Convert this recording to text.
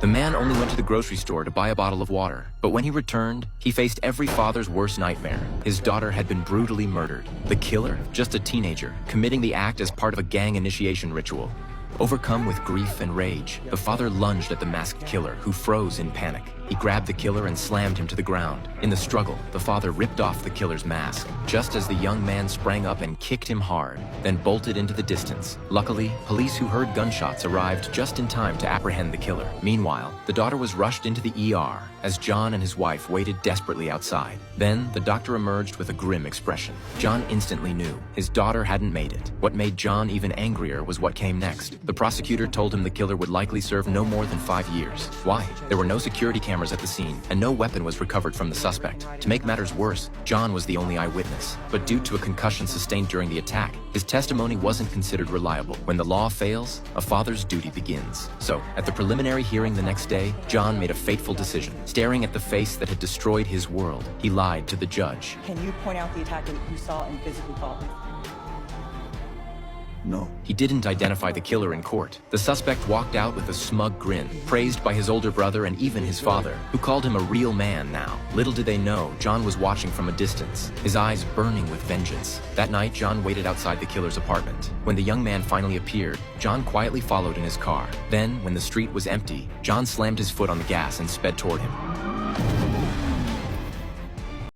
The man only went to the grocery store to buy a bottle of water, but when he returned, he faced every father's worst nightmare. His daughter had been brutally murdered. The killer, just a teenager, committing the act as part of a gang initiation ritual. Overcome with grief and rage, the father lunged at the masked killer, who froze in panic. He grabbed the killer and slammed him to the ground. In the struggle, the father ripped off the killer's mask, just as the young man sprang up and kicked him hard, then bolted into the distance. Luckily, police who heard gunshots arrived just in time to apprehend the killer. Meanwhile, the daughter was rushed into the ER as John and his wife waited desperately outside. Then, the doctor emerged with a grim expression. John instantly knew his daughter hadn't made it. What made John even angrier was what came next. The prosecutor told him the killer would likely serve no more than 5 years. Why? There were no security cameras at the scene, and no weapon was recovered from the suspect. To make matters worse, John was the only eyewitness. But due to a concussion sustained during the attack, his testimony wasn't considered reliable. When the law fails, a father's duty begins. So, at the preliminary hearing the next day, John made a fateful decision. Staring at the face that had destroyed his world, he lied to the judge. Can you point out the attack that you saw and physically caught? No. He didn't identify the killer in court. The suspect walked out with a smug grin, praised by his older brother and even his father, who called him a real man now. Little did they know, John was watching from a distance, his eyes burning with vengeance. That night, John waited outside the killer's apartment. When the young man finally appeared, John quietly followed in his car. Then, when the street was empty, John slammed his foot on the gas and sped toward him.